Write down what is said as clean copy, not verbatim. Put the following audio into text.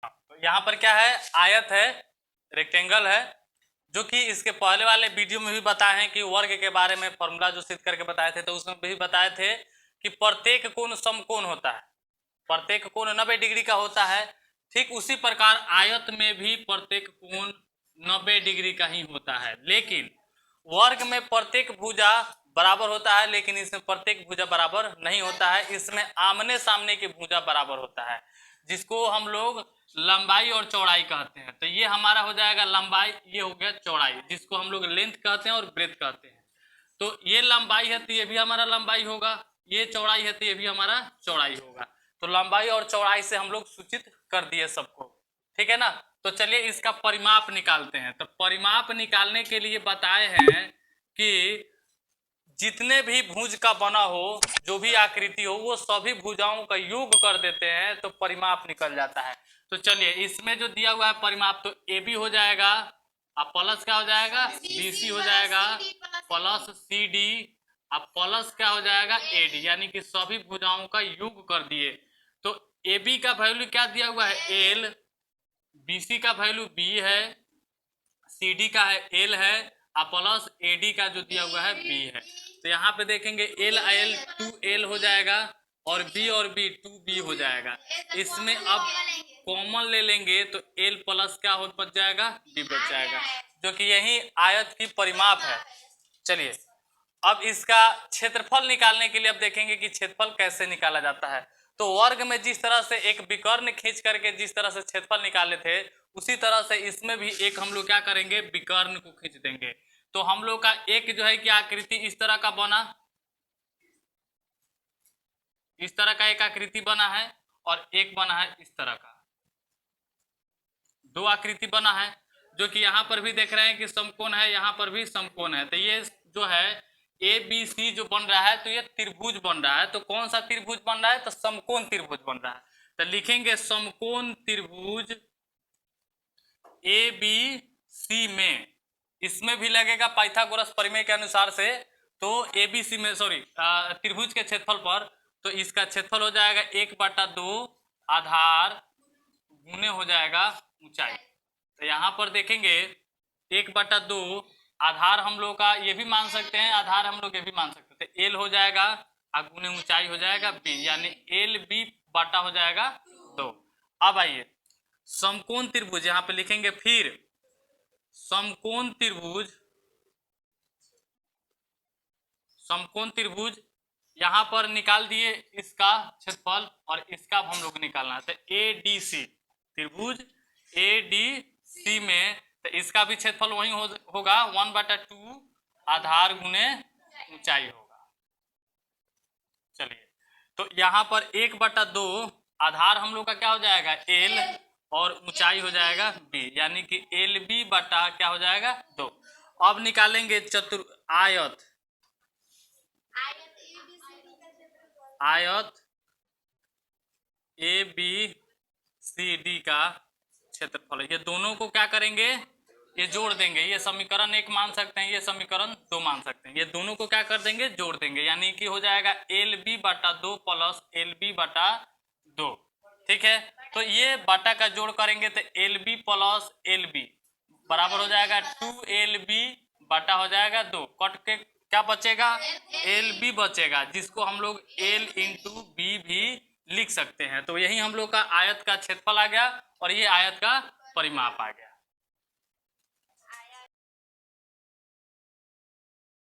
तो यहाँ पर क्या है, आयत है, रेक्टेंगल है, जो कि इसके पहले वाले वीडियो में भी बताए हैं कि वर्ग के बारे में फॉर्मूला जो सिद्ध करके बताए थे, तो उसमें भी बताए थे कि प्रत्येक कोण समकोण होता है, प्रत्येक कोण 90 डिग्री का होता है। ठीक उसी प्रकार आयत में भी प्रत्येक कोण 90 डिग्री का ही होता है, लेकिन वर्ग में प्रत्येक भुजा बराबर होता है, लेकिन इसमें प्रत्येक भुजा बराबर नहीं होता है। इसमें आमने सामने की भुजा बराबर होता है, जिसको हम लोग लंबाई और चौड़ाई कहते हैं। तो ये हमारा हो जाएगा लंबाई, ये हो गया चौड़ाई, जिसको हम लोग लेंथ कहते हैं और ब्रेथ कहते हैं। तो ये लंबाई है तो ये भी हमारा लंबाई होगा, ये चौड़ाई है तो ये भी हमारा चौड़ाई होगा। तो लंबाई और चौड़ाई से हम लोग सूचित कर दिए सबको, ठीक है ना। तो चलिए इसका परिमाप निकालते हैं। तो परिमाप निकालने के लिए बताए हैं कि जितने भी भुज का बना हो, जो भी आकृति हो, वो सभी भुजाओं का योग कर देते हैं तो परिमाप निकल जाता है। तो चलिए इसमें जो दिया हुआ है परिमाप, तो ए बी हो जाएगा, अब प्लस क्या हो जाएगा, बी सी हो जाएगा, प्लस सी डी, अब प्लस क्या हो जाएगा, ए डी, यानी कि सभी भुजाओं का योग कर दिए। तो ए बी का वैल्यू क्या दिया हुआ है, एल, बी सी का वैल्यू बी है, सी डी का है एल है, और प्लस ए डी का जो दिया हुआ है बी है। तो यहाँ पे देखेंगे एल एल 2L हो जाएगा और बी 2B हो जाएगा। इसमें अब कॉमन ले लेंगे तो L प्लस क्या हो बच जाएगा, B बच जाएगा, जो कि यही आयत की परिमाप है। चलिए अब इसका क्षेत्रफल निकालने के लिए अब देखेंगे कि क्षेत्रफल कैसे निकाला जाता है। तो वर्ग में जिस तरह से एक विकर्ण खींच करके जिस तरह से क्षेत्रफल निकाले थे, उसी तरह से इसमें भी एक हम लोग क्या करेंगे, विकर्ण को खींच देंगे। तो हम लोग का एक जो है कि आकृति इस तरह का बना, इस तरह का एक आकृति बना है, और एक बना है इस तरह का, दो आकृति बना है, जो कि यहाँ पर भी देख रहे हैं कि समकोण है, यहाँ पर भी समकोण है। तो ये जो है ए बी सी जो बन रहा है, तो ये त्रिभुज बन रहा है। तो कौन सा त्रिभुज बन रहा है, तो समकोण त्रिभुज बन रहा है। तो लिखेंगे समकोण त्रिभुज ए बी सी में, इसमें भी लगेगा पाइथागोरस प्रमेय के अनुसार से। तो ए बी सी में सॉरी त्रिभुज के क्षेत्रफल पर, तो इसका क्षेत्रफल हो जाएगा 1/2 आधार गुने हो जाएगा ऊंचाई। तो यहाँ पर देखेंगे 1/2 आधार हम लोग का ये भी मान सकते हैं, आधार हम लोग ये भी मान सकते हैं। एल हो जाएगा और गुने ऊंचाई हो जाएगा बी, यानी एल बी बटा हो जाएगा 2। अब आइए समकोण त्रिभुज यहाँ पे लिखेंगे, फिर समकोण त्रिभुज, समकोण त्रिभुज यहाँ पर निकाल दिए इसका क्षेत्रफल, और इसका हम लोग निकालना है। तो ए डी सी त्रिभुज ए डी सी में, तो इसका भी क्षेत्रफल वही होगा 1/2 आधार गुने ऊंचाई होगा। चलिए तो यहाँ पर 1/2 आधार हम लोग का क्या हो जाएगा, एल, और ऊंचाई हो जाएगा बी, यानी कि एल बी बटा क्या हो जाएगा 2। अब निकालेंगे आयत, आयत ए बी सी डी का क्षेत्रफल। ये दोनों को क्या करेंगे, ये जोड़ देंगे। ये समीकरण 1 मान सकते हैं, ये समीकरण 2 मान सकते हैं। ये दोनों को क्या कर देंगे, जोड़ देंगे, यानी कि हो जाएगा एल बी बटा 2 प्लस एल बी बटा 2। ठीक है, तो ये बटा का जोड़ करेंगे तो L B plus L B बराबर हो जाएगा 2LB बटा हो जाएगा 2, कट के क्या बचेगा, एल बी बचेगा, जिसको हम लोग एल इंटू बी भी लिख सकते हैं। तो यही हम लोग का आयत का क्षेत्रफल आ गया और ये आयत का परिमाप आ गया।